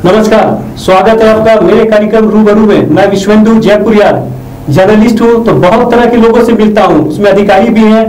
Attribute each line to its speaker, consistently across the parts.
Speaker 1: नमस्कार, स्वागत है आपका मेरे कार्यक्रम रूबरू में। मैं विश्वेंदु जयपुरिया जर्नलिस्ट हूँ, तो बहुत तरह के लोगों से मिलता हूँ। उसमें अधिकारी भी हैं,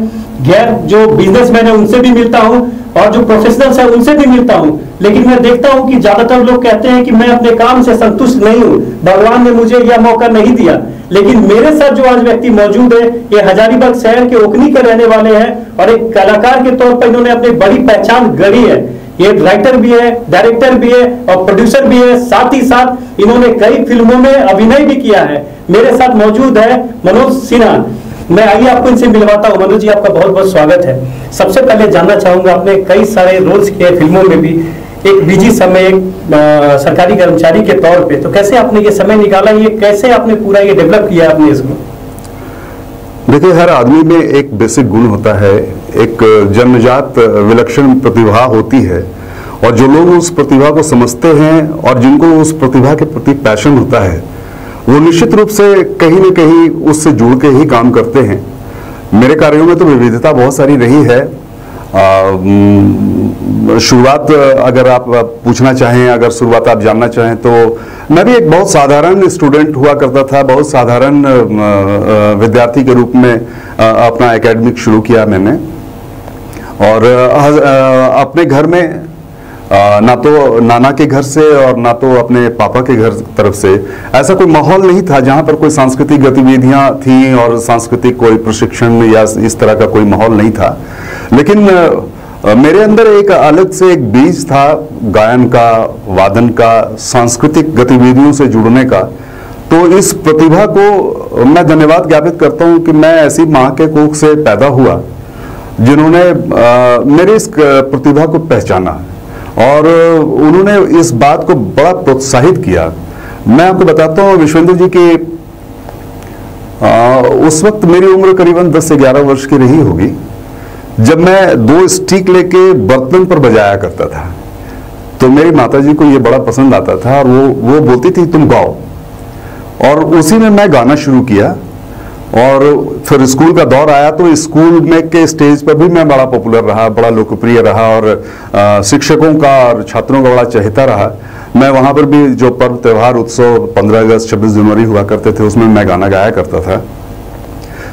Speaker 1: गैर जो बिजनेसमैन है उनसे भी मिलता हूँ और जो प्रोफेशनल्स है उनसे भी मिलता हूँ। लेकिन मैं देखता हूँ कि ज्यादातर लोग कहते हैं कि मैं अपने काम से संतुष्ट नहीं हूँ, भगवान ने मुझे यह मौका नहीं दिया। लेकिन मेरे साथ जो आज व्यक्ति मौजूद है, ये हजारीबाग शहर के ओखनी के रहने वाले हैं और एक कलाकार के तौर पर इन्होंने अपनी बड़ी पहचान गढ़ी है। ये राइटर भी है, डायरेक्टर भी है और प्रोड्यूसर भी है। साथ ही साथ इन्होंने कई फिल्मों में अभिनय भी किया है। मेरे साथ मौजूद है मनोज सिन्हा। मैं आइए आपको इनसे मिलवाता हूँ। मनोज जी, आपका बहुत बहुत स्वागत है। सबसे पहले जानना चाहूंगा, आपने कई सारे रोल्स किए फिल्मों में भी, एक निजी समय, एक सरकारी कर्मचारी के तौर पे, तो कैसे आपने ये समय निकाला, ये कैसे आपने पूरा ये डेवलप किया आपने इसको?
Speaker 2: देखिए, हर आदमी में एक बेसिक गुण होता है, एक जन्मजात विलक्षण प्रतिभा होती है और जो लोग उस प्रतिभा को समझते हैं और जिनको उस प्रतिभा के प्रति पैशन होता है, वो निश्चित रूप से कहीं न कहीं उससे जुड़ के ही काम करते हैं। मेरे कार्यों में तो विविधता बहुत सारी रही है। शुरुआत अगर आप पूछना चाहें, अगर शुरुआत आप जानना चाहें, तो मैं भी एक बहुत साधारण स्टूडेंट हुआ करता था। बहुत साधारण विद्यार्थी के रूप में अपना एकेडमिक शुरू किया मैंने। और अपने घर में ना तो नाना के घर से और ना तो अपने पापा के घर तरफ से ऐसा कोई माहौल नहीं था जहां पर कोई सांस्कृतिक गतिविधियां थी और सांस्कृतिक कोई प्रशिक्षण या इस तरह का कोई माहौल नहीं था। लेकिन मेरे अंदर एक अलग से एक बीज था गायन का, वादन का, सांस्कृतिक गतिविधियों से जुड़ने का। तो इस प्रतिभा को मैं धन्यवाद ज्ञापित करता हूं कि मैं ऐसी मां के कोख से पैदा हुआ जिन्होंने मेरे इस प्रतिभा को पहचाना और उन्होंने इस बात को बड़ा प्रोत्साहित किया। मैं आपको बताता हूँ विश्वेंद्र जी की उस वक्त मेरी उम्र करीबन 10 से 11 वर्ष की रही होगी जब मैं 2 स्टिक लेके बर्तन पर बजाया करता था। तो मेरी माताजी को ये बड़ा पसंद आता था और वो बोलती थी तुम गाओ, और उसी में मैं गाना शुरू किया। और फिर स्कूल का दौर आया तो स्कूल में के स्टेज पर भी मैं बड़ा पॉपुलर रहा, बड़ा लोकप्रिय रहा और शिक्षकों का और छात्रों का बड़ा चहेता रहा। मैं वहाँ पर भी जो पर्व त्यौहार उत्सव 15 अगस्त 26 जनवरी हुआ करते थे उसमें मैं गाना गाया करता था,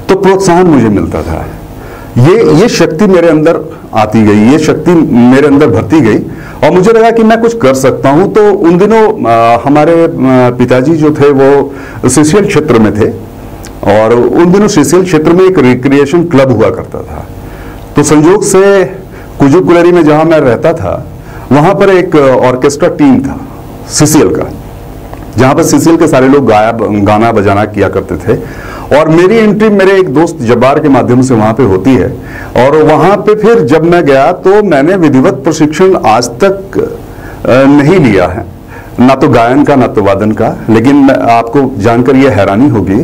Speaker 2: तो प्रोत्साहन मुझे मिलता था। ये शक्ति मेरे अंदर आती गई, ये शक्ति मेरे अंदर भरती गई और मुझे लगा कि मैं कुछ कर सकता हूँ। तो उन दिनों हमारे पिताजी जो थे वो सीसीएल क्षेत्र में थे और उन दिनों सीसीएल क्षेत्र में एक रिक्रिएशन क्लब हुआ करता था। तो संयोग से कुजुकुलरी में जहां मैं रहता था वहां पर एक ऑर्केस्ट्रा टीम था सीसीएल का, जहां पर सीसीएल के सारे लोग गाना बजाना किया करते थे। और मेरी एंट्री मेरे एक दोस्त जब्बार के माध्यम से वहां पे होती है और वहां पे फिर जब मैं गया तो मैंने विधिवत प्रशिक्षण आज तक नहीं लिया है, ना तो गायन का ना तो वादन का। लेकिन आपको जानकर यह हैरानी होगी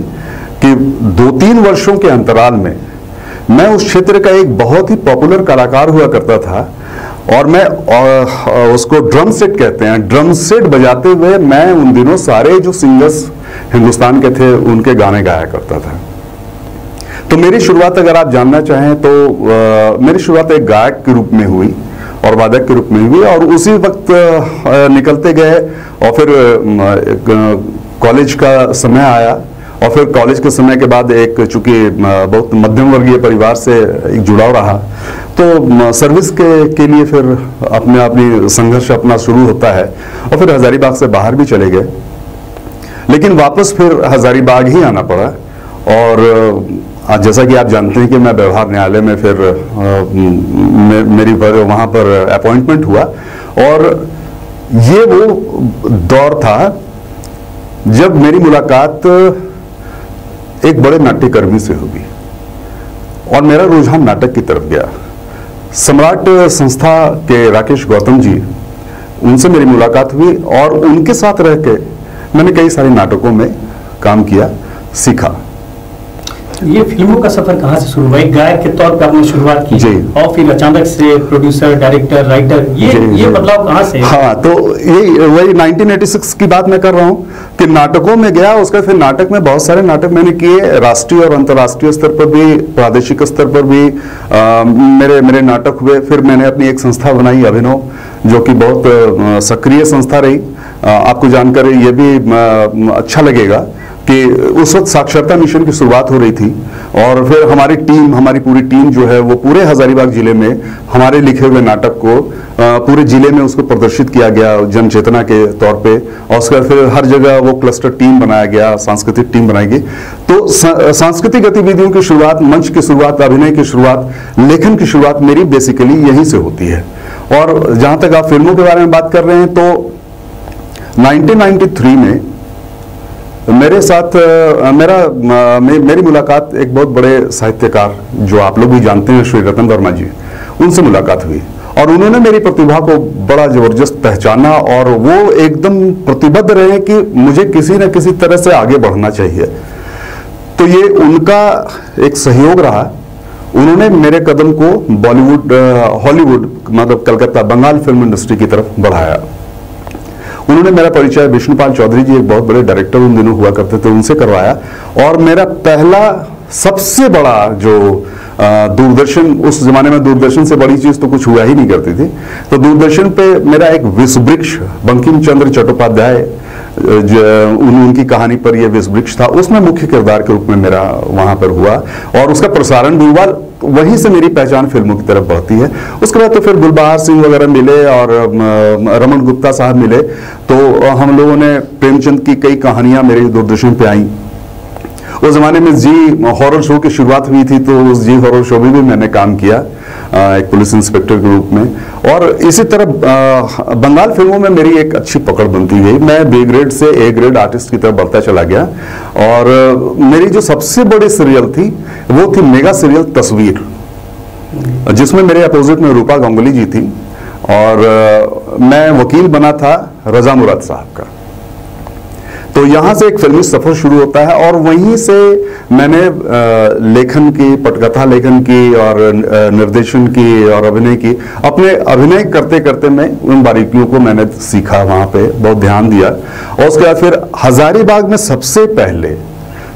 Speaker 2: कि 2-3 वर्षों के अंतराल में मैं उस क्षेत्र का एक बहुत ही पॉपुलर कलाकार हुआ करता था और मैं उसको ड्रम सेट कहते हैं, ड्रम सेट बजाते हुए मैं उन दिनों सारे जो सिंगर्स हिंदुस्तान के थे उनके गाने गाया करता था। तो मेरी शुरुआत अगर आप जानना चाहें तो मेरी शुरुआत एक गायक के रूप में हुई और वादक के रूप में हुई और उसी वक्त निकलते गए और फिर कॉलेज का समय आया और फिर कॉलेज के समय के बाद एक चूंकि बहुत मध्यम वर्गीय परिवार से एक जुड़ाव रहा तो सर्विस के लिए फिर अपनी संघर्ष अपना शुरू होता है और फिर हजारीबाग से बाहर भी चले गए। लेकिन वापस फिर हजारीबाग ही आना पड़ा और जैसा कि आप जानते हैं कि मैं व्यवहार न्यायालय में फिर मेरी वहाँ पर अपॉइंटमेंट हुआ और ये वो दौर था जब मेरी मुलाकात एक बड़े नाट्यकर्मी से होगी और मेरा रुझान नाटक की तरफ गया। सम्राट संस्था के राकेश गौतम जी, उनसे मेरी मुलाकात हुई और उनके साथ रह के मैंने कई सारे नाटकों में काम किया, सीखा।
Speaker 1: ये फिल्मों का सफर कहाँ से शुरू हुआ? एक गायक के तौर पर आपने शुरुआत की और फिर अचानक से प्रोड्यूसर, डायरेक्टर, राइटर, ये बदलाव कहाँ से?
Speaker 2: हाँ, तो ये वही 1986 की बात मैं कर रहा हूँ कि नाटकों में गया। उसका फिर नाटक में बहुत सारे नाटक मैंने किए, राष्ट्रीय और अंतर्राष्ट्रीय स्तर पर भी, प्रादेशिक स्तर पर भी मेरे नाटक हुए। फिर मैंने अपनी एक संस्था बनाई अभिनव, जो कि बहुत सक्रिय संस्था रही। आपको जानकर ये भी अच्छा लगेगा कि उस वक्त साक्षरता मिशन की शुरुआत हो रही थी और फिर हमारी पूरी टीम जो है वो पूरे हजारीबाग जिले में हमारे लिखे हुए नाटक को पूरे जिले में उसको प्रदर्शित किया गया जन चेतना के तौर पे, और उसके बाद फिर हर जगह वो क्लस्टर टीम बनाया गया, सांस्कृतिक टीम बनाई गई। तो सांस्कृतिक गतिविधियों की शुरुआत, मंच की शुरुआत, अभिनय की शुरुआत, लेखन की शुरुआत मेरी बेसिकली यहीं से होती है। और जहां तक आप फिल्मों के बारे में बात कर रहे हैं तो 1993 में मेरे साथ मेरी मुलाकात एक बहुत बड़े साहित्यकार जो आप लोग भी जानते हैं श्री रतन वर्मा जी, उनसे मुलाकात हुई और उन्होंने मेरी प्रतिभा को बड़ा जबरदस्त पहचाना और वो एकदम प्रतिबद्ध रहे कि मुझे किसी न किसी तरह से आगे बढ़ना चाहिए। तो ये उनका एक सहयोग रहा। उन्होंने मेरे कदम को बॉलीवुड, हॉलीवुड, मतलब कलकत्ता, बंगाल फिल्म इंडस्ट्री की तरफ बढ़ाया। उन्होंने मेरा परिचय विष्णुपाल चौधरी जी, एक बहुत बड़े डायरेक्टर उन दिनों हुआ करते थे, उनसे करवाया। और मेरा पहला सबसे बड़ा जो दूरदर्शन, उस जमाने में दूरदर्शन से बड़ी चीज तो कुछ हुआ ही नहीं करती थी, तो दूरदर्शन पे मेरा एक विषवृक्ष, बंकिम चंद्र चट्टोपाध्याय उनकी कहानी पर यह विषवृक्ष था, उसमें मुख्य किरदार के रूप में मेरा वहां पर हुआ और उसका प्रसारण भी हुआ। वहीं से मेरी पहचान फिल्मों की तरफ बढ़ती है। उसके बाद तो फिर गुलबहार सिंह वगैरह मिले और रमन गुप्ता साहब मिले, तो हम लोगों ने प्रेमचंद की कई कहानियां मेरे दूरदर्शन पे आई। उस जमाने में जी हॉरर शो की शुरुआत हुई थी, तो उस जी हॉरर शो में भी मैंने काम किया एक पुलिस इंस्पेक्टर के रूप में। और इसी तरह बंगाल फिल्मों में मेरी एक अच्छी पकड़ बनती गई। मैं बी ग्रेड से ए ग्रेड आर्टिस्ट की तरफ बढ़ता चला गया और मेरी जो सबसे बड़ी सीरियल थी वो थी मेगा सीरियल तस्वीर, जिसमें मेरे अपोजिट में रूपा गांगुली जी थी और मैं वकील बना था रजा मुराद साहब का। तो यहां से एक फिल्मी सफर शुरू होता है और वहीं से मैंने लेखन की, पटकथा लेखन की और निर्देशन की और अभिनय की, अपने अभिनय करते करते मैं उन बारीकियों को मैंने सीखा, वहां पे बहुत ध्यान दिया। और उसके बाद फिर हजारीबाग में सबसे पहले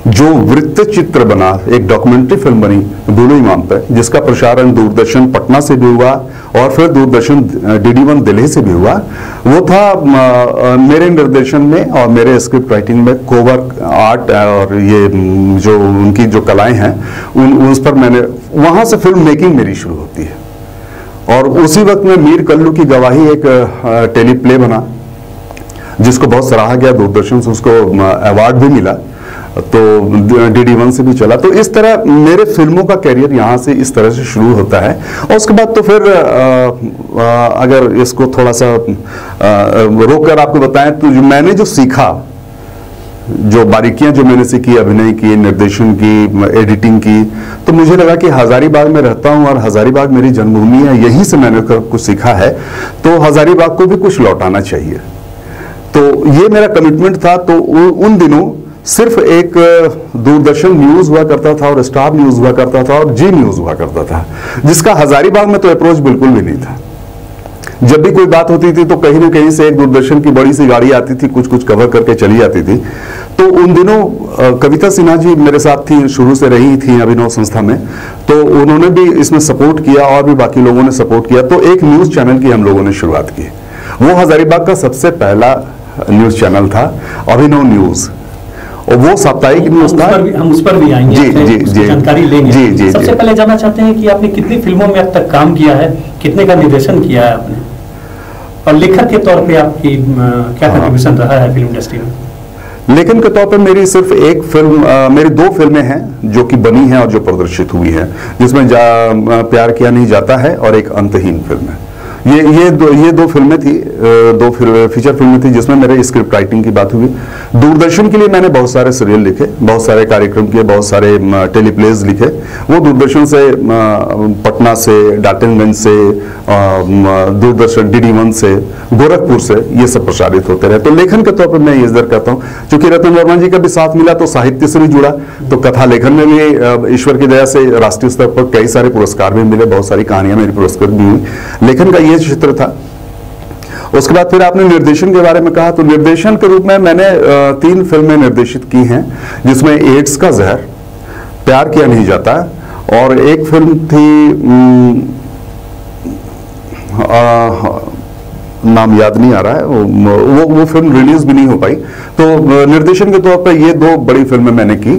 Speaker 2: जो वृत्त चित्र बना, एक डॉक्यूमेंट्री फिल्म बनी बूढ़े इमाम पे, जिसका प्रसारण दूरदर्शन पटना से भी हुआ और फिर दूरदर्शन DD1 दिल्ली से भी हुआ, वो था मेरे निर्देशन में और मेरे स्क्रिप्ट राइटिंग में कोवर्क आर्ट और ये जो उनकी जो कलाएं हैं उस पर मैंने, वहां से फिल्म मेकिंग मेरी शुरू होती है। और उसी वक्त में मीर कल्लू की गवाही एक टेली प्ले बना जिसको बहुत सराहा गया, दूरदर्शन से उसको अवार्ड भी मिला, तो DD1 से भी चला। तो इस तरह मेरे फिल्मों का कैरियर यहाँ से इस तरह से शुरू होता है। और उसके बाद तो फिर अगर इसको थोड़ा सा रोक कर आपको बताएं तो मैंने जो सीखा, जो बारीकियां जो मैंने सीखी, अभिनय की, निर्देशन की, एडिटिंग की, तो मुझे लगा कि हजारीबाग में रहता हूं और हजारीबाग मेरी जन्मभूमि है, यहीं से मैंने कुछ सीखा है, तो हजारीबाग को भी कुछ लौटाना चाहिए। तो ये मेरा कमिटमेंट था। तो उन दिनों सिर्फ एक दूरदर्शन न्यूज हुआ करता था और स्टार न्यूज हुआ करता था और जी न्यूज हुआ करता था, जिसका हजारीबाग में तो अप्रोच बिल्कुल भी नहीं था। जब भी कोई बात होती थी तो कहीं ना कहीं से एक दूरदर्शन की बड़ी सी गाड़ी आती थी, कुछ कुछ कवर करके चली जाती थी। तो उन दिनों कविता सिन्हा जी मेरे साथ थी, शुरू से रही थी अभिनव संस्था में, तो उन्होंने भी इसमें सपोर्ट किया और भी बाकी लोगों ने सपोर्ट किया। तो एक न्यूज चैनल की हम लोगों ने शुरुआत की। वो हजारीबाग का सबसे पहला न्यूज चैनल था अभिनव न्यूज, और वो साप्ताहिक न्यूज था।
Speaker 1: हम उस पर भी आएंगे,
Speaker 2: जी,
Speaker 1: जानकारी लेंगे।
Speaker 2: जी,
Speaker 1: सबसे पहले जानना चाहते हैं कि आपने कितनी फिल्मों में अब तक काम किया है, कितने का निर्देशन किया है आपने, और लेखक के तौर पे आपकी क्या कंट्रीब्यूशन रहा है फिल्म इंडस्ट्री में?
Speaker 2: लेखन के तौर पे मेरी सिर्फ एक फिल्म, मेरी दो फिल्में हैं जो कि बनी हैं और जो प्रदर्शित हुई हैं, जिसमें प्यार किया नहीं जाता है और एक अंतहीन फिल्म है। ये दो फिल्में थी, दो फीचर फिल्में थी जिसमें मेरे स्क्रिप्ट राइटिंग की बात हुई। दूरदर्शन के लिए मैंने बहुत सारे सीरियल लिखे, बहुत सारे कार्यक्रम किए, बहुत सारे टेलीप्लेज लिखे। वो दूरदर्शन से, पटना से, डाल्टनगंज से, दूरदर्शन DD1 से, गोरखपुर से, ये सब प्रसारित होते रहे। तो लेखन के तौर पर मैं ये इधर कहता हूँ, क्योंकि रतन वर्मा जी का भी साथ मिला तो साहित्य से भी जुड़ा, तो कथा लेखन में भी ईश्वर की दया से राष्ट्रीय स्तर पर कई सारे पुरस्कार भी मिले, बहुत सारी कहानियां मेरी पुरस्कृत भी हुई। लेखन का ये क्षेत्र था। उसके बाद फिर आपने निर्देशन के बारे में कहा, तो निर्देशन के रूप में मैंने 3 फिल्में निर्देशित की हैं, जिसमें एड्स का जहर, प्यार किया नहीं जाता, और एक फिल्म थी नाम याद नहीं आ रहा है, वो फिल्म रिलीज भी नहीं हो पाई। तो निर्देशन के तौर पर ये 2 बड़ी फिल्में मैंने की,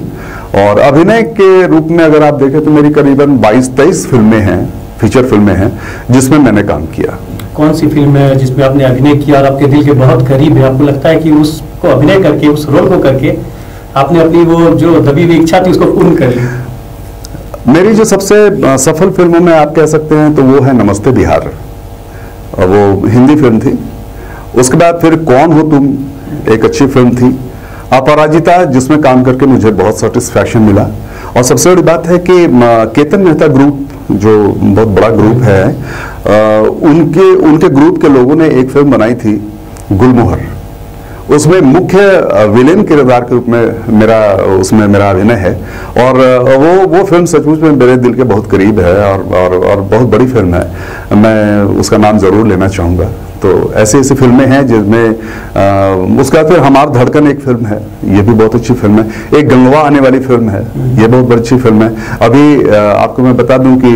Speaker 2: और अभिनय के रूप में अगर आप देखें तो मेरी करीबन 22-23 फिल्में हैं, फीचर फिल्में हैं जिसमें मैंने काम किया।
Speaker 1: कौन सी फिल्म है जिसमें आपने अभिनय किया और आपके दिल के बहुत करीब है, आपको लगता है कि उसको अभिनय करके, उस रोल को करके आपने अपनी वो जो दबी हुई इच्छा थी उसको पूर्ण कर लिया?
Speaker 2: मेरी जो सबसे सफल फिल्मों में आप कह सकते हैं तो वो है नमस्ते बिहार, और वो हिंदी फिल्म थी। उसके बाद फिर कौन हो तुम, एक अच्छी फिल्म थी। अपराजिता, जिसमें काम करके मुझे बहुत सेटिस्फैक्शन मिला। और सबसे बड़ी बात है कि केतन मेहता ग्रुप, जो बहुत बड़ा ग्रुप है, उनके ग्रुप के लोगों ने एक फिल्म बनाई थी गुलमोहर। उसमें मुख्य विलेन किरदार के रूप में उसमें मेरा अभिनय है, और वो फिल्म सचमुच में मेरे दिल के बहुत करीब है, और बहुत बड़ी फिल्म है। मैं उसका नाम जरूर लेना चाहूँगा। तो ऐसी फिल्में हैं जिसमें उसका फिर हमार धड़कन एक फिल्म है, ये भी बहुत अच्छी फिल्म है। एक गंगवा आने वाली फिल्म है, ये बहुत बड़ी अच्छी फिल्म है। अभी आपको मैं बता दूं कि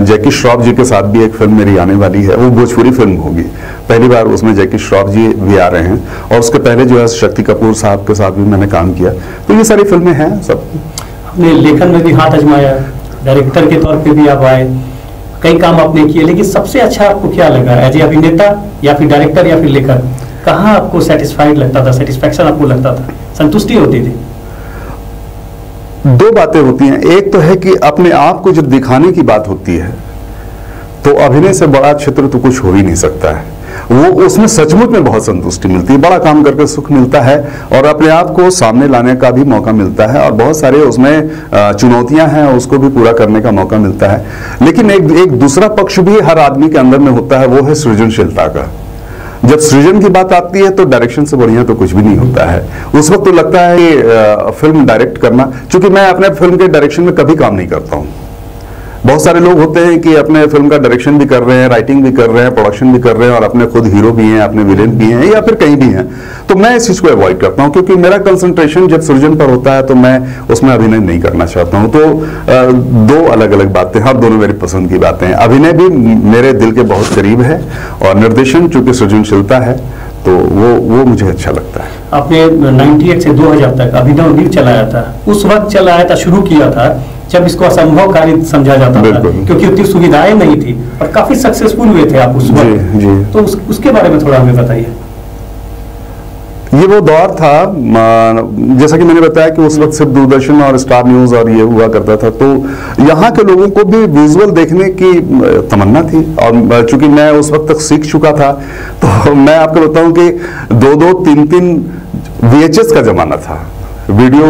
Speaker 2: जैकी श्रॉफ जी के साथ भी एक फिल्म मेरी आने वाली है, वो भोजपुरी फिल्म होगी। पहली बार उसमें जैकी श्रॉफ जी भी आ रहे हैं, और उसके पहले जो है शक्ति कपूर साहब के साथ भी मैंने काम किया। तो ये सारी फिल्में हैं सब।
Speaker 1: अपने लेखन में भी हाथ आजमाया, डायरेक्टर के तौर पे भी आप आए, कई काम आपने किए, लेकिन सबसे अच्छा आपको क्या लगा, एज ए अभिनेता या फिर डायरेक्टर या फिर लेखक? कहाँ आपको सेटिस्फाइड लगता था, सेटिस्फैक्शन आपको लगता था, संतुष्टि होती थी?
Speaker 2: 2 बातें होती हैं। एक तो है कि अपने आप को जब दिखाने की बात होती है तो अभिनय से बड़ा क्षेत्र तो कुछ हो ही नहीं सकता है। वो उसमें सचमुच में बहुत संतुष्टि मिलती है, बड़ा काम करके सुख मिलता है, और अपने आप को सामने लाने का भी मौका मिलता है, और बहुत सारे उसमें चुनौतियां हैं उसको भी पूरा करने का मौका मिलता है। लेकिन एक दूसरा पक्ष भी हर आदमी के अंदर में होता है, वो है सृजनशीलता का। जब सृजन की बात आती है तो डायरेक्शन से बढ़िया तो कुछ भी नहीं होता है। उस वक्त तो लगता है कि फिल्म डायरेक्ट करना, चूंकि मैं अपने फिल्म के डायरेक्शन में कभी काम नहीं करता हूँ। बहुत सारे लोग होते हैं कि अपने फिल्म का डायरेक्शन भी कर रहे हैं, राइटिंग भी कर रहे हैं, प्रोडक्शन भी कर रहे हैं, और अपने खुद हीरो भी हैं, अपने विलेन भी हैं, या फिर कहीं भी हैं। तो मैं इस चीज को अवॉइड करता हूं, क्योंकि मेरा कंसंट्रेशन जब सृजन पर होता है तो मैं उसमें अभिनय नहीं करना चाहता हूं। तो 2 अलग अलग बातें, हर दोनों मेरी पसंद की बातें हैं। अभिनय भी मेरे दिल के बहुत करीब है, और निर्देशन चूंकि सृजनशीलता है तो वो मुझे अच्छा लगता है।
Speaker 1: आपने 98 से 2000 तक अभिनव नीर चलाया था, उस वक्त चलाया था, शुरू किया था जब इसको असंभव कार्य समझा जाता था, क्योंकि उतनी सुविधाएं नहीं थी, और काफी सक्सेसफुल हुए थे आप उस वक्त।
Speaker 2: जी।
Speaker 1: तो उसके बारे में थोड़ा हमें बताइए।
Speaker 2: ये वो दौर था, जैसा कि मैंने बताया कि उस वक्त सिर्फ दूरदर्शन और स्टार न्यूज और ये हुआ करता था, तो यहाँ के लोगों को भी विजुअल देखने की तमन्ना थी, और चूंकि मैं उस वक्त तक सीख चुका था, तो मैं आपको बताऊं कि 2-2, 3-3 VHS का जमाना था। वीडियो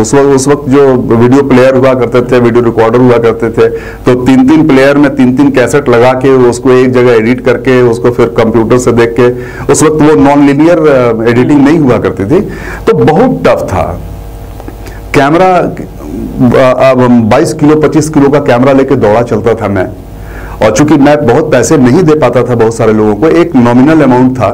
Speaker 2: उस वक्त जो वीडियो प्लेयर हुआ करते थे, वीडियो रिकॉर्डर हुआ करते थे, तो 3-3 प्लेयर में 3-3 कैसेट लगा के उसको एक जगह एडिट करके उसको फिर कंप्यूटर से देख के, उस वक्त वो नॉन लीनियर एडिटिंग नहीं हुआ करती थी, तो बहुत टफ था। कैमरा 22 किलो 25 किलो का कैमरा लेके दौड़ा चलता था मैं, और चूंकि मैं बहुत पैसे नहीं दे पाता था बहुत सारे लोगों को, एक नॉमिनल अमाउंट था,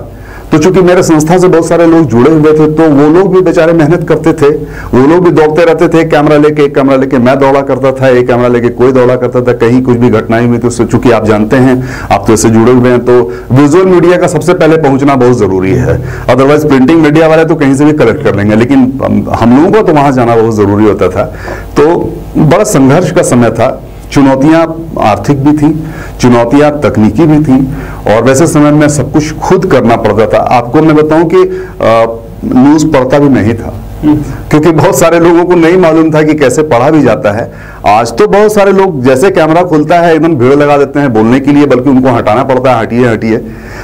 Speaker 2: तो चूंकि मेरे संस्था से बहुत सारे लोग जुड़े हुए थे, तो वो लोग भी बेचारे मेहनत करते थे, वो लोग भी दौड़ते रहते थे। एक कैमरा लेके मैं दौड़ा करता था, एक कैमरा लेके कोई दौड़ा करता था। कहीं कुछ भी घटनाएं हुई तो चूंकि आप जानते हैं, आप तो इससे जुड़े हुए हैं, तो विजुअल मीडिया का सबसे पहले पहुंचना बहुत जरूरी है। अदरवाइज प्रिंटिंग मीडिया वाले तो कहीं से भी कलेक्ट कर लेंगे, लेकिन हम लोगों को तो वहां जाना बहुत जरूरी होता था। तो बड़ा संघर्ष का समय था, चुनौतियां आर्थिक भी थी, चुनौतियां तकनीकी भी थी, और वैसे समय में सब कुछ खुद करना पड़ता था। आपको मैं बताऊं कि न्यूज पढ़ता भी नहीं था, क्योंकि बहुत सारे लोगों को नहीं मालूम था कि कैसे पढ़ा भी जाता है। आज तो बहुत सारे लोग जैसे कैमरा खुलता है एकदम भीड़ लगा देते हैं बोलने के लिए, बल्कि उनको हटाना पड़ता है, हटिए हटिए।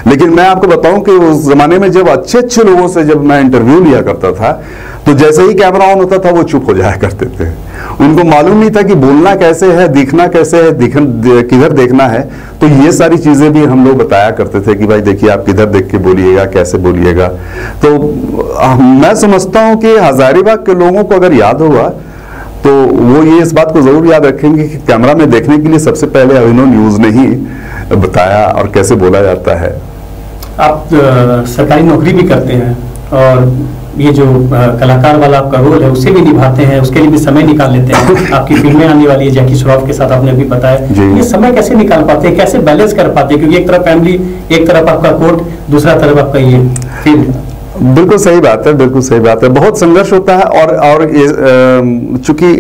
Speaker 2: लेकिन मैं आपको बताऊं कि उस जमाने में जब अच्छे अच्छे लोगों से जब मैं इंटरव्यू लिया करता था, तो जैसे ही कैमरा ऑन होता था वो चुप हो जाया करते थे। उनको मालूम नहीं था कि बोलना कैसे है, दिखना कैसे है, किधर देखना है। तो ये सारी चीजें भी हम लोग बताया करते थे कि भाई देखिए आप किधर देख के बोलिएगा, कैसे बोलिएगा। तो मैं समझता हूं कि हजारीबाग के लोगों को अगर याद होगा तो वो ये इस बात को जरूर याद रखेंगे कि कैमरा में देखने के लिए सबसे पहले अभिनव न्यूज ने ही बताया और कैसे बोला जाता है।
Speaker 1: आप सरकारी नौकरी भी करते हैं, और ये जो कलाकार वाला आपका रोल है उसे भी निभाते हैं, उसके लिए भी समय निकाल लेते हैं। आपकी फिल्में आने वाली है जैकी श्रॉफ के साथ, आपने अभी बताया, ये समय कैसे निकाल पाते हैं, कैसे बैलेंस कर पाते हैं? क्योंकि एक तरफ फैमिली, एक तरफ आपका कोर्ट, दूसरा तरफ आपका ये फील्ड।
Speaker 2: बिल्कुल सही बात है, बिल्कुल सही बात है। बहुत संघर्ष होता है और चूंकि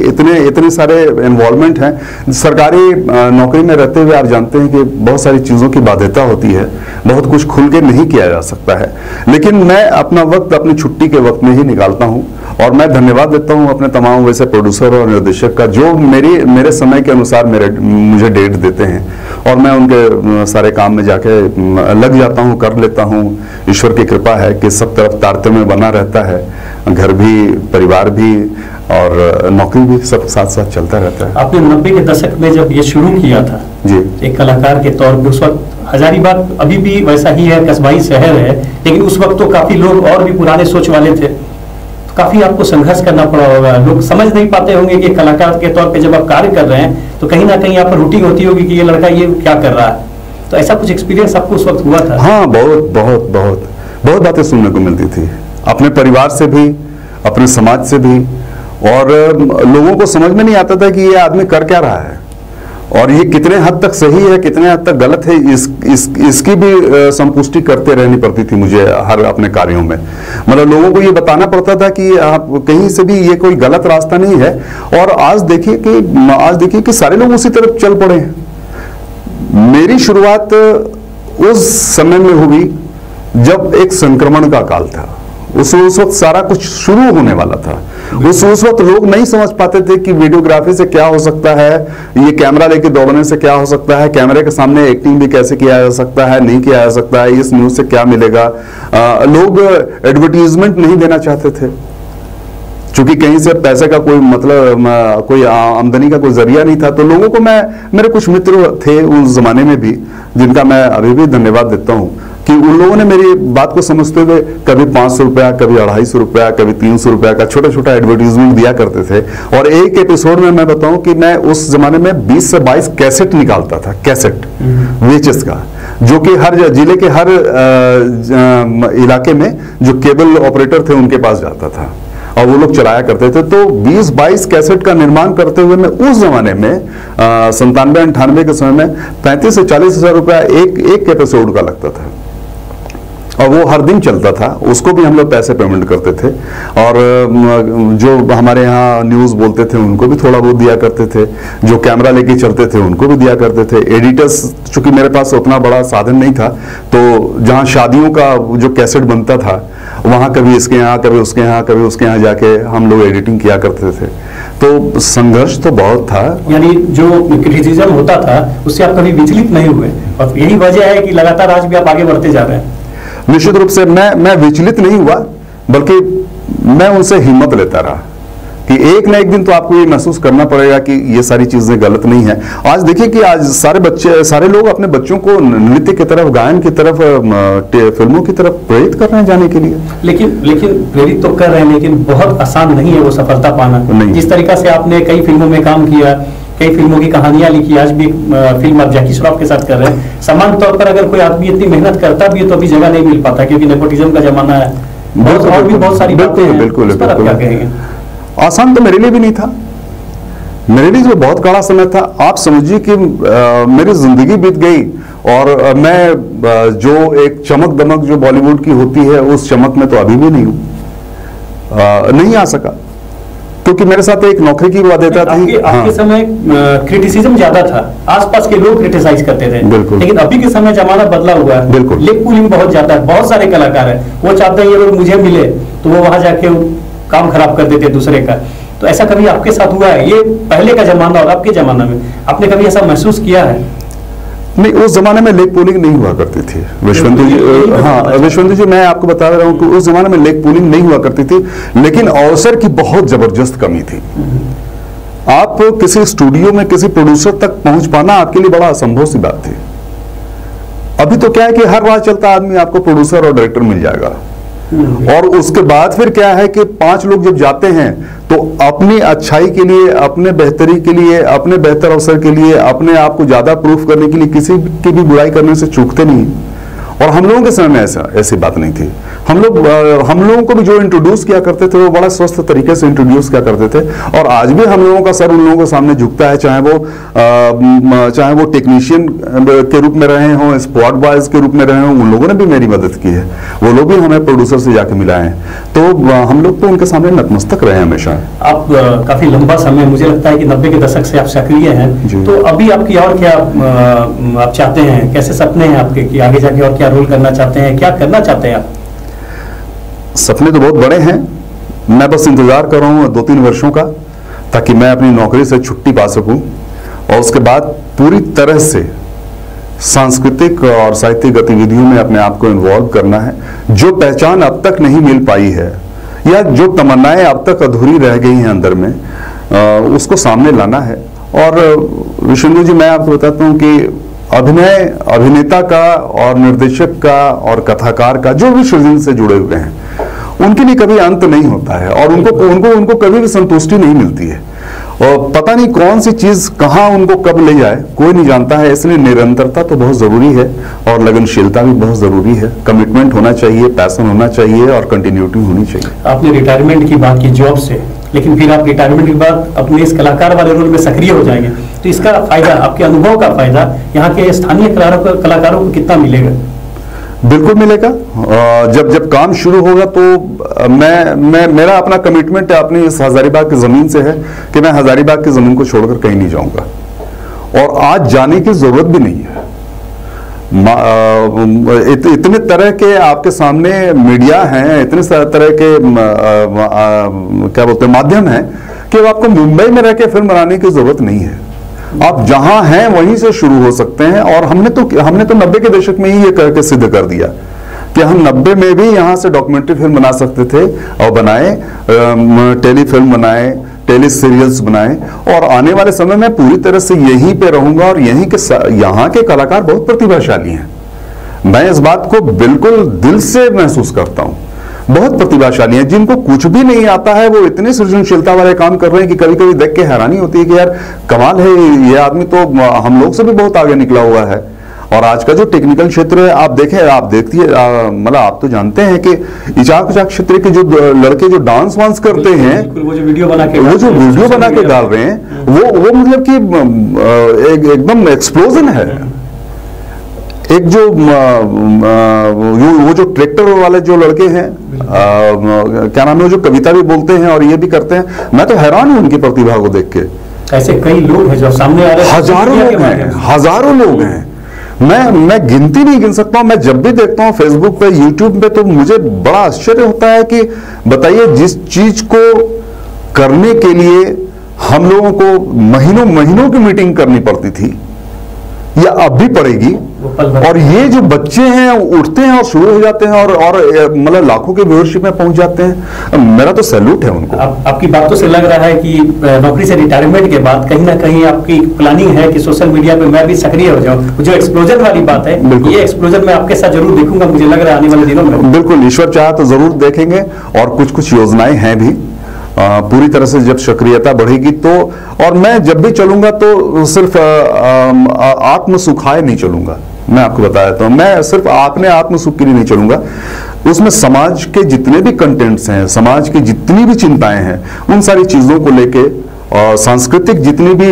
Speaker 2: इतने सारे इन्वॉल्वमेंट हैं सरकारी नौकरी में रहते हुए, आप जानते हैं कि बहुत सारी चीज़ों की बाध्यता होती है, बहुत कुछ खुल के नहीं किया जा सकता है। लेकिन मैं अपना वक्त अपनी छुट्टी के वक्त में ही निकालता हूं और मैं धन्यवाद देता हूं अपने तमाम वैसे प्रोड्यूसर और निर्देशक का जो मेरे समय के अनुसार मुझे डेट देते हैं और मैं उनके सारे काम में जाके लग जाता हूं, कर लेता हूं। ईश्वर की कृपा है कि सब तरफ तारतम्य बना रहता है, घर भी, परिवार भी और नौकरी भी, सब साथ साथ चलता रहता है।
Speaker 1: आपने 90 के दशक में जब ये शुरू किया था
Speaker 2: जी,
Speaker 1: एक कलाकार के तौर पे, उस वक्त हजारीबाग अभी भी वैसा ही है, कस्बाई शहर है, लेकिन उस वक्त तो काफी लोग और भी पुराने सोच वाले थे, तो काफी आपको संघर्ष करना पड़ा होगा। लोग समझ नहीं पाते होंगे कि कलाकार के तौर पे जब आप कार्य कर रहे हैं तो कहीं ना कहीं यहाँ पर रूटीन होती होगी कि ये लड़का ये क्या कर रहा है। तो ऐसा कुछ एक्सपीरियंस आपको उस वक्त हुआ था?
Speaker 2: हाँ, बहुत बहुत बहुत बहुत बातें सुनने को मिलती थी, अपने परिवार से भी, अपने समाज से भी, और लोगों को समझ में नहीं आता था कि ये आदमी कर क्या रहा है और ये कितने हद तक सही है, कितने हद तक गलत है। इसकी भी संपुष्टि करते रहनी पड़ती थी मुझे हर अपने कार्यों में। मतलब लोगों को ये बताना पड़ता था कि आप कहीं से भी ये कोई गलत रास्ता नहीं है। और आज देखिए कि सारे लोग उसी तरफ चल पड़े हैं। मेरी शुरुआत उस समय में हुई जब एक संक्रमण का काल था। उस वक्त सारा कुछ शुरू होने वाला था। उस वक्त लोग नहीं समझ पाते थे कि वीडियोग्राफी से क्या हो सकता है, ये कैमरा लेके दौड़ने से क्या हो सकता है, कैमरे के सामने एक्टिंग भी कैसे किया जा सकता है, नहीं किया जा सकता है, इस न्यूज से क्या मिलेगा। लोग एडवर्टीजमेंट नहीं देना चाहते थे क्योंकि कहीं से पैसे का कोई मतलब कोई आमदनी का कोई जरिया नहीं था। तो लोगों को मेरे कुछ मित्र थे उस जमाने में भी, जिनका मैं अभी भी धन्यवाद देता हूं कि उन लोगों ने मेरी बात को समझते हुए कभी 500 रुपया, कभी 250 रुपया, कभी 300 रुपया का छोटा छोटा एडवर्टीजमेंट दिया करते थे। और एक एपिसोड में मैं बताऊं कि मैं उस जमाने में 20 से 22 कैसेट निकालता था, कैसेट VHS का, जो कि हर जिले के हर इलाके में जो केबल ऑपरेटर थे उनके पास जाता था और वो लोग चलाया करते थे। तो 20-22 कैसेट का निर्माण करते हुए मैं उस जमाने में 97-98 के समय में 35 से 40 हजार रुपया एक एपिसोड का लगता था और वो हर दिन चलता था। उसको भी हम लोग पैसे पेमेंट करते थे और जो हमारे यहाँ न्यूज़ बोलते थे उनको भी थोड़ा बहुत दिया करते थे, जो कैमरा लेके चलते थे उनको भी दिया करते थे। एडिटर्स, चूंकि मेरे पास उतना बड़ा साधन नहीं था, तो जहाँ शादियों का जो कैसेट बनता था वहाँ कभी इसके यहाँ, कभी उसके यहाँ, कभी उसके यहाँ जाके हम लोग एडिटिंग किया करते थे। तो संघर्ष तो बहुत था।
Speaker 1: यानी जो क्रिटिसिज्म होता था उससे आप कभी विचलित नहीं हुए और यही वजह है कि लगातार आज भी आप आगे बढ़ते जा रहे हैं।
Speaker 2: निश्चित रूप से मैं विचलित नहीं हुआ, बल्कि मैं उनसे हिम्मत लेता रहा कि एक ना एक दिन तो आपको ये महसूस करना पड़ेगा कि ये सारी चीजें गलत नहीं है। आज देखिए कि आज सारे लोग अपने बच्चों को नृत्य की तरफ, गायन की तरफ, फिल्मों की तरफ प्रेरित कर रहे हैं जाने के लिए।
Speaker 1: लेकिन प्रेरित तो कर रहे हैं, लेकिन बहुत आसान नहीं है वो सफलता पाना। जिस तरीका से आपने कई फिल्मों में काम किया, कई फिल्मों की कहानियां लिखी, आज भी फिल्म आप जैकी श्रॉफ के साथ कर रहे हैं। समान तौर पर अगर कोई आदमी इतनी मेहनत करता भी है तो अभी जगह नहीं मिल पाता क्योंकि नेपोटिज्म का जमाना है। और भी बहुत सारी बातें हैं।
Speaker 2: बिल्कुल,
Speaker 1: क्या कहेंगे?
Speaker 2: आसान तो मेरे लिए भी नहीं था, मेरे लिए तो बहुत कड़ा समय था। आप समझिए कि मेरी जिंदगी बीत गई और मैं जो एक चमक दमक जो बॉलीवुड की होती है उस चमक में तो अभी भी नहीं हूं, नहीं आ सका क्योंकि मेरे साथ एक नौकरी की बाध्यता थी।
Speaker 1: आपके समय क्रिटिसिज्म ज्यादा था, आसपास के लोग क्रिटिसाइज करते थे।
Speaker 2: बिल्कुल।
Speaker 1: लेकिन अभी के समय जमाना बदला हुआ है।
Speaker 2: बिल्कुल।
Speaker 1: लेग पुलिंग बहुत ज्यादा है, बहुत सारे कलाकार हैं, वो चाहते हैं ये लोग मुझे मिले तो वो वहां जाके काम खराब कर देते दूसरे का। तो ऐसा कभी आपके साथ हुआ है? ये पहले का जमाना और आपके जमाना में आपने कभी ऐसा महसूस किया है?
Speaker 2: नहीं, उस जमाने में लेग पुलिंग नहीं हुआ करती थी विश्वेंद्र जी। हाँ विश्वेंद्र जी, मैं आपको बता रहा हूँ कि उस जमाने में लेग पुलिंग नहीं हुआ करती थी, लेकिन अवसर की बहुत जबरदस्त कमी थी। आप किसी स्टूडियो में किसी प्रोड्यूसर तक पहुंच पाना आपके लिए बड़ा असंभव सी बात थी। अभी तो क्या है कि हर राह चलता आदमी आपको प्रोड्यूसर और डायरेक्टर मिल जाएगा। और उसके बाद फिर क्या है कि 5 लोग जब जाते हैं तो अपनी अच्छाई के लिए, अपने बेहतरी के लिए, अपने बेहतर अवसर के लिए, अपने आप को ज्यादा प्रूफ करने के लिए किसी की भी बुराई करने से चूकते नहीं। और हम लोगों के समय में ऐसी बात नहीं थी। हम लोगों को भी जो इंट्रोड्यूस किया करते थे वो बड़ा स्वस्थ तरीके से इंट्रोड्यूस किया करते थे, और आज भी हम लोगों का सर उन लोगों के सामने झुकता है, चाहे वो टेक्नीशियन के रूप में रहे हों, स्पॉट बॉयज के रूप में रहे हों, उन लोगों ने भी मेरी मदद की है। वो लोग भी हमें प्रोड्यूसर से जाके मिलाए हैं, तो हम लोग तो उनके सामने नतमस्तक रहे हमेशा।
Speaker 1: आप काफी लंबा समय, मुझे लगता है कि 90 के दशक से आप सक्रिय हैं, तो अभी आपकी और क्या आप चाहते हैं, कैसे सपने हैं आपके कि आगे जाके और क्या रोल करना चाहते हैं, क्या करना चाहते हैं आप?
Speaker 2: सपने तो बहुत बड़े हैं, मैं बस इंतजार कर रहा हूँ 2-3 वर्षों का, ताकि मैं अपनी नौकरी से छुट्टी पा सकूं और उसके बाद पूरी तरह से सांस्कृतिक और साहित्यिक गतिविधियों में अपने आप को इन्वॉल्व करना है। जो पहचान अब तक नहीं मिल पाई है या जो तमन्नाएं अब तक अधूरी रह गई हैं अंदर में, उसको सामने लाना है। और विष्णु जी, मैं आपको बताता हूँ कि अभिनेता का और निर्देशक का और कथाकार का, जो भी सृजन से जुड़े हुए हैं, उनके लिए कभी अंत नहीं होता है और उनको कभी भी संतुष्टि नहीं मिलती है, और पता नहीं कौन सी चीज कहाँ उनको कब ले जाए कोई नहीं जानता है। इसलिए निरंतरता तो बहुत जरूरी है और लगनशीलता भी बहुत जरूरी है। कमिटमेंट होना चाहिए, पैशन होना चाहिए और कंटिन्यूटी होनी चाहिए।
Speaker 1: आपने रिटायरमेंट की बात की जॉब से, लेकिन फिर आप रिटायरमेंट के बाद अपने इस कलाकार वाले रोल में सक्रिय हो जाएंगे, तो इसका फायदा, आपके अनुभव का फायदा यहाँ के स्थानीय कलाकारों को कितना मिलेगा?
Speaker 2: बिल्कुल मिलेगा। जब काम शुरू होगा तो मेरा अपना कमिटमेंट है अपनी इस हजारीबाग की जमीन से है कि मैं हजारीबाग की जमीन को छोड़कर कहीं नहीं जाऊंगा, और आज जाने की जरूरत भी नहीं है। इतने तरह के आपके सामने मीडिया हैं, इतने तरह के क्या बोलते हैं माध्यम हैं कि आपको मुंबई में रह के फिल्म बनाने की जरूरत नहीं है। आप जहां हैं वहीं से शुरू हो सकते हैं, और हमने तो 90 के दशक में ही ये करके सिद्ध कर दिया कि हम 90 में भी यहां से डॉक्यूमेंट्री फिल्म बना सकते थे, और बनाए, टेली फिल्म बनाए, टेली सीरियल्स बनाए, और आने वाले समय में पूरी तरह से यहीं पे रहूंगा। और यहाँ के कलाकार बहुत प्रतिभाशाली हैं, मैं इस बात को बिल्कुल दिल से महसूस करता हूं। बहुत प्रतिभाशाली हैं, जिनको कुछ भी नहीं आता है, वो इतनी सृजनशीलता वाले काम कर रहे हैं कि कभी कभी देख के हैरानी होती है कि यार कमाल है, ये आदमी तो हम लोग से भी बहुत आगे निकला हुआ है। और आज का जो टेक्निकल क्षेत्र है, आप देखिए, मतलब आप तो जानते हैं कि इचाक क्षेत्र के जो लड़के जो डांस वांस करते हैं,
Speaker 1: वो जो वीडियो बना के
Speaker 2: डाल रहे हैं, वो मतलब कि एकदम एक्सप्लोजन है। एक जो वो जो ट्रैक्टर वाले जो लड़के हैं, क्या नाम है, वो जो कविता भी बोलते हैं और ये भी करते हैं, मैं तो हैरान हूं उनकी प्रतिभा को देख के।
Speaker 1: ऐसे कई लोग हैं जो सामने आ रहे हैं,
Speaker 2: हजारों लोग हैं। मैं गिनती नहीं गिन सकता हूं। मैं जब भी देखता हूं फेसबुक पे, यूट्यूब पे, तो मुझे बड़ा आश्चर्य होता है कि बताइए, जिस चीज को करने के लिए हम लोगों को महीनों की मीटिंग करनी पड़ती थी, या अब भी पड़ेगी, और ये जो बच्चे हैं उठते हैं और शुरू हो जाते हैं और मतलब लाखों के व्यूअरशिप में पहुंच जाते हैं। मेरा तो सैल्यूट है उनको।
Speaker 1: आपकी बातों से लग रहा है कि नौकरी से रिटायरमेंट के बाद कहीं ना कहीं आपकी प्लानिंग है कि सोशल मीडिया पे मैं भी सक्रिय हो जाऊं। जो एक्सप्लोजन वाली बात है, ये एक्सप्लोजन मैं आपके साथ जरूर देखूंगा, मुझे लग रहा है आने वाले दिनों में।
Speaker 2: बिल्कुल, ईश्वर चाहे तो जरूर देखेंगे, और कुछ योजनाएं हैं भी। पूरी तरह से जब सक्रियता बढ़ेगी तो, और मैं जब भी चलूंगा तो सिर्फ आत्म सुखाए नहीं चलूंगा। मैं आपको बताया तो मैं सिर्फ अपने आत्म सुख के लिए नहीं चलूंगा, उसमें समाज के जितने भी कंटेंट्स हैं, समाज की जितनी भी चिंताएं हैं, उन सारी चीजों को लेके, और सांस्कृतिक जितनी भी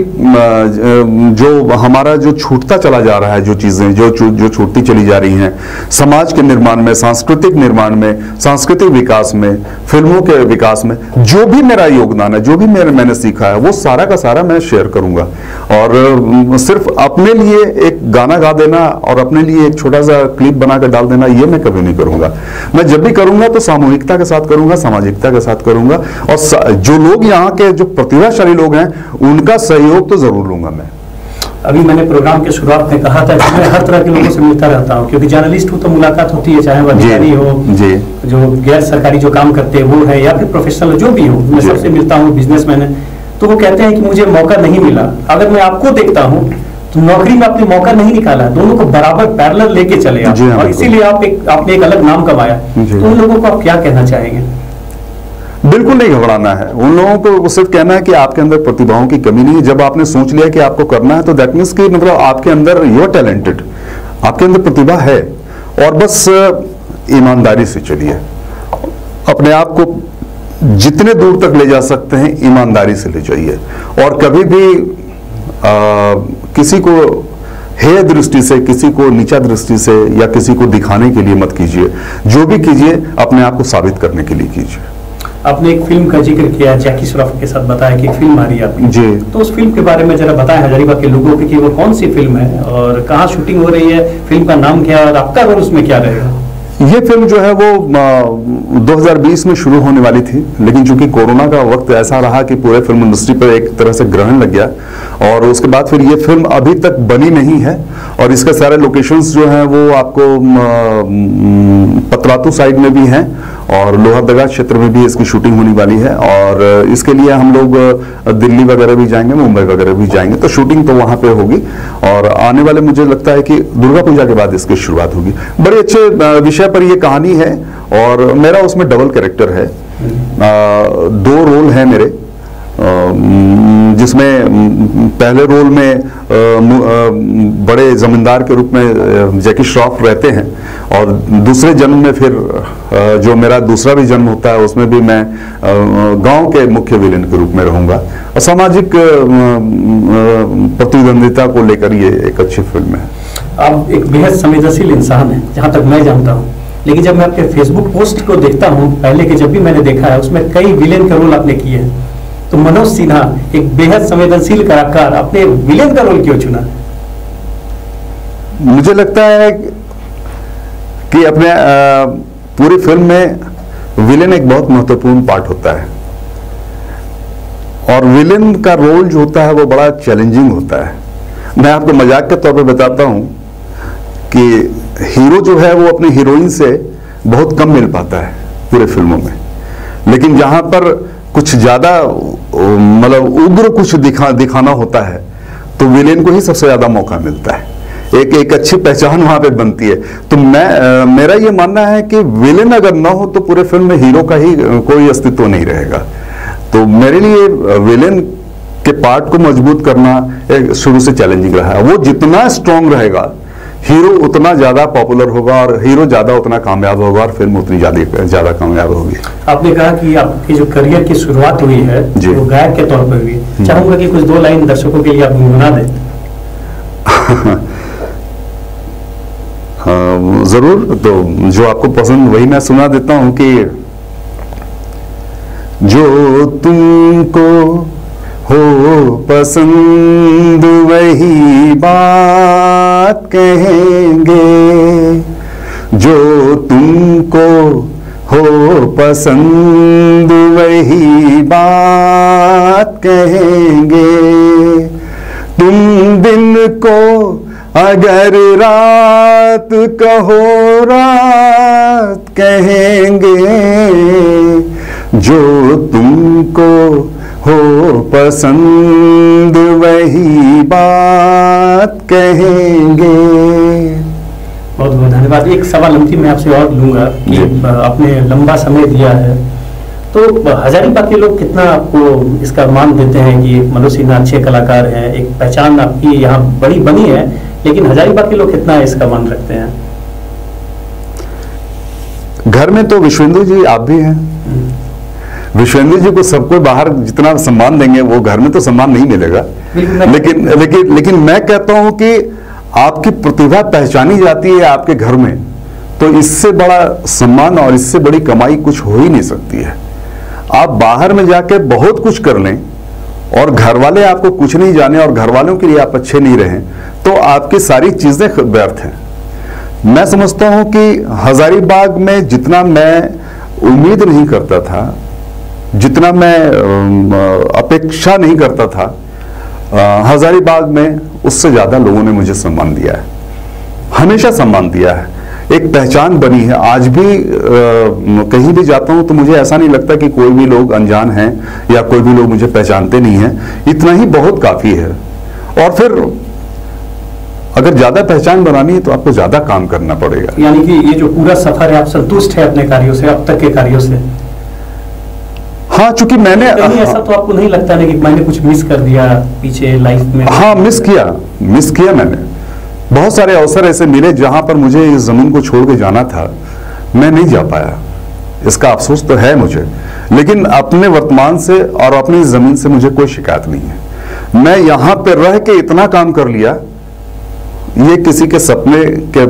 Speaker 2: जो हमारा जो छूटता चला जा रहा है, जो चीजें जो छूटती चली जा रही हैं, समाज के निर्माण में, सांस्कृतिक निर्माण में, सांस्कृतिक विकास में, फिल्मों के विकास में, जो भी मेरा योगदान है, जो भी मैंने सीखा है, वो सारा का सारा मैं शेयर करूंगा। और सिर्फ अपने लिए एक गाना गा देना और अपने लिए एक छोटा सा क्लिप बना कर डाल देना, ये मैं कभी नहीं करूंगा। मैं जब भी करूंगा तो सामूहिकता के साथ करूंगा, सामाजिकता के साथ करूंगा, और जो लोग यहाँ के जो प्रतिभाशाली लोग हैं, उनका सहयोग तो जरूर लूंगा मैं।
Speaker 1: अभी मैंने प्रोग्राम के शुरुआत में कहा था कि मैं हर तरह के लोगों से मिलता रहता हूं, क्योंकि जर्नलिस्ट हूं तो मुलाकात होती है, चाहे वह अधिकारी हो, जो गैर सरकारी जो काम करते हैं वो है, या फिर प्रोफेशनल जो भी हो, मैं सबसे मिलता हूं। बिजनेसमैन है तो वो कहते हैं कि मुझे मौका नहीं मिला। अगर मैं आपको देखता हूं तो नौकरी में आपने मौका नहीं निकाला, दोनों को बराबर पैरेलल लेके चले आप, और इसीलिए आपने एक अलग नाम कमाया। तो उन लोगों को आप क्या कहना चाहेंगे?
Speaker 2: बिल्कुल नहीं घबराना है। उन लोगों को सिर्फ कहना है कि आपके अंदर प्रतिभाओं की कमी नहीं है। जब आपने सोच लिया कि आपको करना है, तो दैट मीन्स कि मतलब आपके अंदर यू आर टैलेंटेड, आपके अंदर प्रतिभा है, और बस ईमानदारी से चलिए, अपने आप को जितने दूर तक ले जा सकते हैं ईमानदारी से ले जाइए, और कभी भी किसी को हेय दृष्टि से, किसी को नीचा दृष्टि से या किसी को दिखाने के लिए मत कीजिए। जो भी कीजिए अपने आप को साबित करने के लिए कीजिए।
Speaker 1: आपने एक फिल्म का जिक्र किया, जैकी श्रॉफ के साथ बताया कि एक फिल्म आ रही है आपकी
Speaker 2: जी,
Speaker 1: तो उस फिल्म के बारे में जरा बताएं हजारीबाग के लोगों को कि वो कौन सी फिल्म है और कहाँ शूटिंग हो रही है, फिल्म का नाम क्या है और आपका रोल उसमें क्या रहेगा?
Speaker 2: ये फिल्म जो है वो 2020 में शुरू होने वाली थी, लेकिन चूंकि कोरोना का वक्त ऐसा रहा कि पूरे फिल्म इंडस्ट्री पर एक तरह से ग्रहण लग गया, और उसके बाद फिर ये फिल्म अभी तक बनी नहीं है। और इसके सारे लोकेशंस जो हैं वो आपको पतरातू साइड में भी हैं और लोहरदगा क्षेत्र में भी इसकी शूटिंग होने वाली है, और इसके लिए हम लोग दिल्ली वगैरह भी जाएंगे, मुंबई वगैरह भी जाएंगे, तो शूटिंग तो वहाँ पे होगी। और आने वाले मुझे लगता है कि दुर्गा पूजा के बाद इसकी शुरुआत होगी। बड़े अच्छे विषय पर ये कहानी है और मेरा उसमें डबल कैरेक्टर है, 2 रोल हैं मेरे, जिसमें पहले रोल में बड़े जमींदार के रूप में जैकी श्रॉफ रहते हैं, और दूसरे जन्म में फिर जो मेरा दूसरा भी जन्म होता है उसमें भी मैं गांव के मुख्य विलेन के रूप में रहूंगा। और सामाजिक प्रतिद्वंदिता को लेकर ये एक अच्छी फिल्म है।
Speaker 1: आप एक बेहद संवेदनशील इंसान हैं जहां तक मैं जानता हूं, लेकिन जब मैं आपके फेसबुक पोस्ट को देखता हूं, पहले के जब भी मैंने देखा है उसमें कई विलेन का रोल आपने किए हैं, तो मनोज सिन्हा एक बेहद संवेदनशील कलाकार, आपने विलेन का रोल क्यों चुना?
Speaker 2: मुझे लगता है कि अपने पूरी फिल्म में विलेन एक बहुत महत्वपूर्ण पार्ट होता है, और विलेन का रोल जो होता है वो बड़ा चैलेंजिंग होता है। मैं आपको मजाक के तौर पे बताता हूं कि हीरो जो है वो अपनी हीरोइन से बहुत कम मिल पाता है पूरे फिल्मों में, लेकिन जहां पर कुछ ज्यादा मतलब उग्र कुछ दिखाना होता है तो विलेन को ही सबसे ज्यादा मौका मिलता है, एक अच्छी पहचान वहां पे बनती है। तो मेरा ये मानना है कि विलेन अगर ना हो तो पूरे फिल्म में हीरो का ही कोई अस्तित्व नहीं रहेगा। तो मेरे लिए विलेन के पार्ट को मजबूत करना शुरू से चैलेंजिंग रहा है। वो जितना स्ट्रांग रहेगा हीरो उतना ज्यादा पॉपुलर होगा, और हीरो ज्यादा उतना कामयाब होगा, और फिल्म उतनी ज्यादा कामयाब होगी। आपने
Speaker 1: कहा कि आपकी जो करियर की शुरुआत हुई है वो गायक के तौर पर हुई, चाहूंगा कि कुछ 2 लाइन दर्शकों के लिए आप गुनगुना दें।
Speaker 2: जरूर, तो जो आपको पसंद वही मैं सुना देता हूं कि जो तुमको हो पसंद वही बात कहेंगे, जो तुमको हो पसंद वही बात कहेंगे, तुम दिन को अगर रात कहो रात कहेंगे, जो तुमको हो पसंद वही बात कहेंगे।
Speaker 1: बहुत बहुत धन्यवाद। एक सवाल अंतिम मैं आपसे और लूंगा कि आपने लंबा समय दिया है, तो हजारीबाग के लोग कितना आपको इसका मान देते हैं कि मनोज सिन्हा अच्छे कलाकार हैं, एक पहचान आपकी यहाँ बड़ी बनी है, लेकिन हजारीबाग के लोग कितना इसका मान रखते हैं?
Speaker 2: घर में तो विश्वेंद्र जी आप भी हैं, विश्वेंद्र जी को सबको बाहर जितना सम्मान देंगे वो घर में तो सम्मान नहीं मिलेगा। लेकिन मैं कहता हूं कि आपकी प्रतिभा पहचानी जाती है आपके घर में, तो इससे बड़ा सम्मान और इससे बड़ी कमाई कुछ हो ही नहीं सकती है। आप बाहर में जाके बहुत कुछ कर लें और घर वाले आपको कुछ नहीं जाने और घर वालों के लिए आप अच्छे नहीं रहें, तो आपकी सारी चीजें व्यर्थ हैं। मैं समझता हूं कि हजारीबाग में जितना मैं उम्मीद नहीं करता था, जितना मैं अपेक्षा नहीं करता था, हजारीबाग में उससे ज्यादा लोगों ने मुझे सम्मान दिया है, हमेशा सम्मान दिया है, एक पहचान बनी है। आज भी कहीं भी जाता हूं तो मुझे ऐसा नहीं लगता कि कोई भी लोग अनजान हैं या कोई भी लोग मुझे पहचानते नहीं हैं। इतना ही बहुत काफी है। और फिर अगर ज्यादा पहचान बनानी है तो आपको ज्यादा काम करना पड़ेगा।
Speaker 1: यानी कि ये जो पूरा सफर है, आप संतुष्ट है अपने कार्यों से, अब तक के कार्यों से?
Speaker 2: हाँ, चूंकि मैंने
Speaker 1: ऐसा तो आपको नहीं लगता ना कि मैंने कुछ मिस कर दिया पीछे लाइफ में?
Speaker 2: हाँ, मिस किया मैंने। बहुत सारे अवसर ऐसे मिले जहां पर मुझे इस जमीन को छोड़ के जाना था, मैं नहीं जा पाया। इसका अफसोस तो है मुझे, लेकिन अपने वर्तमान से और अपनी जमीन से मुझे कोई शिकायत नहीं है। मैं यहां पर रह के इतना काम कर लिया, ये किसी के सपने के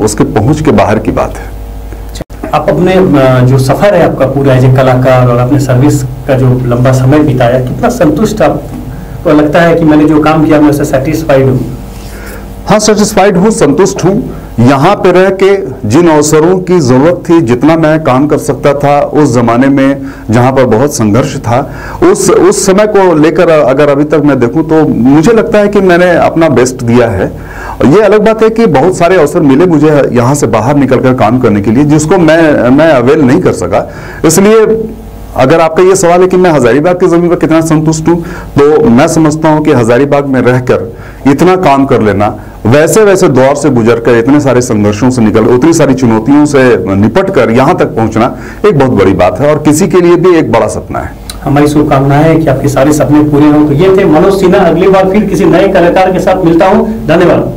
Speaker 2: उसके पहुंच के बाहर की बात है।
Speaker 1: आप अपने जो सफर है आपका पूरा एज ए कलाकार और अपने सर्विस का जो लंबा समय बिताया, कितना संतुष्ट आपको लगता है कि मैंने जो काम किया मैं उससे सेटिस्फाइड हूँ?
Speaker 2: हाँ, सेटिस्फाइड हूँ, संतुष्ट हूँ। यहाँ पे रह के जिन अवसरों की जरूरत थी, जितना मैं काम कर सकता था उस जमाने में जहाँ पर बहुत संघर्ष था, उस समय को लेकर अगर अभी तक मैं देखूं तो मुझे लगता है कि मैंने अपना बेस्ट दिया है। ये अलग बात है कि बहुत सारे अवसर मिले मुझे यहाँ से बाहर निकलकर काम करने के लिए, जिसको मैं अवेल नहीं कर सका। इसलिए अगर आपका ये सवाल है कि मैं हजारीबाग की जमीन पर कितना संतुष्ट हूं, तो मैं समझता हूं कि हजारीबाग में रहकर इतना काम कर लेना, वैसे वैसे दौर से गुजरकर, इतने सारे संघर्षों से निकल, उतनी सारी चुनौतियों से निपट कर यहां तक पहुंचना एक बहुत बड़ी बात है और किसी के लिए भी एक बड़ा सपना है।
Speaker 1: हमारी शुभकामनाएं है कि आपके सारे सपने पूरे हों। तो ये थे मनोज सिन्हा। अगली बार फिर किसी नए कलाकार के साथ मिलता हूं। धन्यवाद।